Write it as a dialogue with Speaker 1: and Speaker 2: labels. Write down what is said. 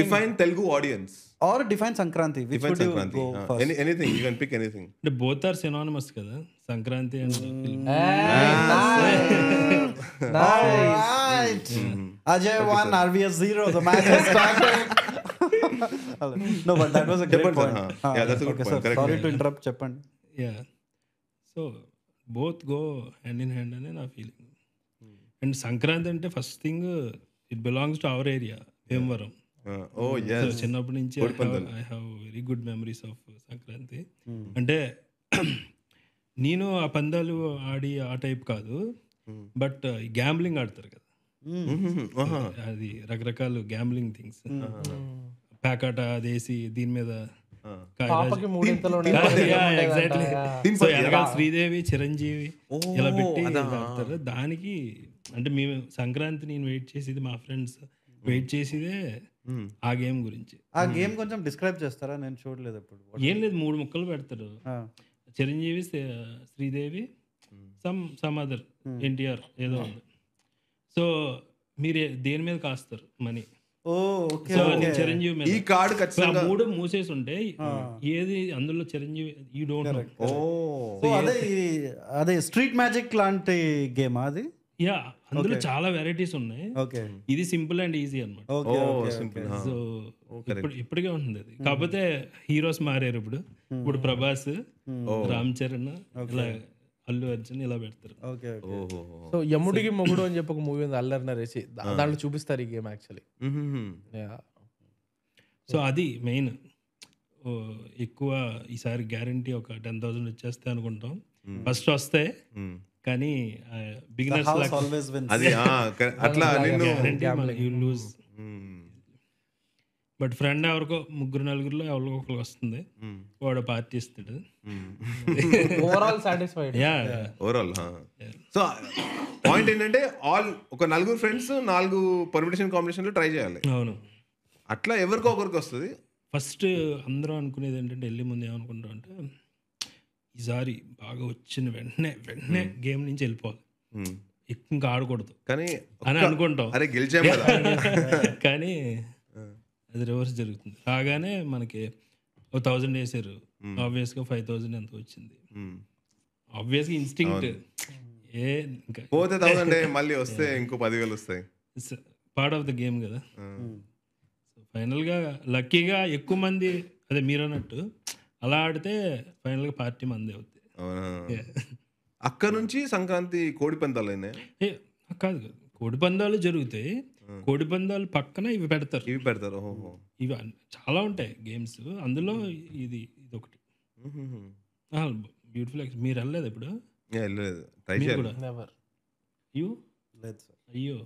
Speaker 1: Define Telugu audience
Speaker 2: or define Sankranti. Which
Speaker 1: define
Speaker 2: would you
Speaker 1: Sankranti
Speaker 2: go first?
Speaker 1: Anything you can pick anything
Speaker 3: అంటే both are synonymous కదా, Sankranti and film.
Speaker 2: Right. Ajay 1, RVS 0. The match has started. No, but that was a great
Speaker 1: చెప్పండి
Speaker 2: point.
Speaker 1: sir. Yeah, that's a good
Speaker 2: Okay,
Speaker 1: point.
Speaker 2: sir.
Speaker 1: Correct.
Speaker 2: Sorry to interrupt. చెప్పండి.
Speaker 3: Yeah, so both go hand in hand అనే నా ఫీలింగ్. And Sankranti అంటే first thing it belongs to our area, Bhimavaram.
Speaker 1: Oh yes
Speaker 3: So, చిన్నప్పటి నుంచి I have very good memories of Sankranti. అంటే నేను ఆ పందాలు ఆడి ఆ టైప్ కాదు, బట్ గ్యాంబ్లింగ్ ఆడతారు కదా, అది రకరకాల గ్యాంబ్లింగ్ థింగ్స్, ప్యాకాట అదేసి దీని మీద ఎగ్జాక్ట్లీ. సో వెనకాల శ్రీదేవి చిరంజీవి ఇలా పెట్టి ఆడతారు. దానికి అంటే మేము సంక్రాంతి నేను వెయిట్ చేసేది, మా ఫ్రెండ్స్ వెయిట్ చేసేదే ఆ గేమ్ గురించి.
Speaker 2: ఆ గేమ్ కొంచెం డిస్క్రైబ్ చేస్తారా? నేను చూడలేదు ఎప్పుడు.
Speaker 3: ఏం లేదు, 3 ముక్కలు పెడతారు. చిరంజీవి, శ్రీదేవి, సమ్ అదర్ ఎన్టీఆర్ ఏదో ఉంది. సో మీరు దేని మీద కాస్తారు మనీ? సో చిరంజీవి మీద.
Speaker 1: ఈ కార్డ్ ఖచ్చితంగా
Speaker 3: 3 మూసేసి ఉంటాయి, ఏది అందులో చిరంజీవి యూ డోంట్ నో.
Speaker 2: అదే స్ట్రీట్ మ్యాజిక్ లాంటి గేమ్ అది.
Speaker 3: యా, అందులో చాలా వెరైటీస్ ఉన్నాయి.
Speaker 2: ఓకే,
Speaker 3: ఇది సింపుల్ అండ్ ఈజీ అనమాట. సో ఇప్పటికే ఉంటుంది అది, కాకపోతే హీరోస్ మారారు. ఇప్పుడు ప్రభాస్, రామ్ చరణ్, ఇలా అల్లు అర్జున్ ఇలా పెడతారు.
Speaker 4: సో యముడికి మొగుడు అని చెప్పి ఒక మూవీ ఉంది, అల్లరి నరేసి, దాంట్లో చూపిస్తారు ఈ గేమ్ యాక్చువల్లీ.
Speaker 3: సో అది మెయిన్. ఎక్కువ ఈసారి గ్యారంటీ ఒక 10,000 వచ్చేస్తే అనుకుంటాం. ఫస్ట్ వస్తే కానీ బిగినర్స్
Speaker 1: అది అట్లా
Speaker 3: లూజ్. బట్ ఫ్రెండ్ ఎవరికో 3-4 ఎవరికో ఒకరికి వస్తుంది, వాడు పార్టీ ఇస్తాడు.
Speaker 4: Overall satisfied.
Speaker 1: Overall. So point ఏంటంటే ఒక 4 ఫ్రెండ్స్ 4 పర్మిటేషన్ కాంబినేషన్లో ట్రై చేయాలి.
Speaker 3: అవును,
Speaker 1: అట్లా ఎవరికో ఒకరికి వస్తుంది.
Speaker 3: ఫస్ట్ అందరూ అనుకునేది ఏంటంటే, వెళ్ళి ముందు ఏమనుకుంటాం అంటే, ఈసారి బాగా వచ్చిన వెంటనే గేమ్ నుంచి వెళ్ళిపోవాలి, ఇంకా ఆడకూడదు అని అనుకుంటాం.
Speaker 1: అరే గెలిచాం కదా.
Speaker 3: కానీ అది రివర్స్ జరుగుతుంది. రాగానే మనకి 1000 వేసారు, ఆబ్వియస్గా 5000 ఎంత వచ్చింది. ఆబ్వియస్గా ఇన్స్టింక్ట్ ఇంకా
Speaker 1: పోతే 1000 మళ్ళీ వస్తే ఇంకో 10,000 వస్తాయి.
Speaker 3: పార్ట్ ఆఫ్ ద గేమ్ కదా. ఫైనల్గా లక్కీగా ఎక్కువ మంది, అదే మీరు అన్నట్టు అలా ఆడితే ఫైనల్గా పార్టీ మందే అవుతుంది.
Speaker 1: అక్కడ నుంచి సంక్రాంతి కోడి పందాలు అయినాయి.
Speaker 3: కాదు, కోడి పందాలు జరుగుతాయి. కోడి పందాలు పక్కన ఇవి పెడతారు. ఇవి చాలా ఉంటాయి గేమ్స్, అందులో ఇది ఒకటి. బ్యూటిఫుల్. మీరు వెళ్ళలేదు ఇప్పుడు?
Speaker 1: ట్రై చేయాలి.
Speaker 3: అయ్యో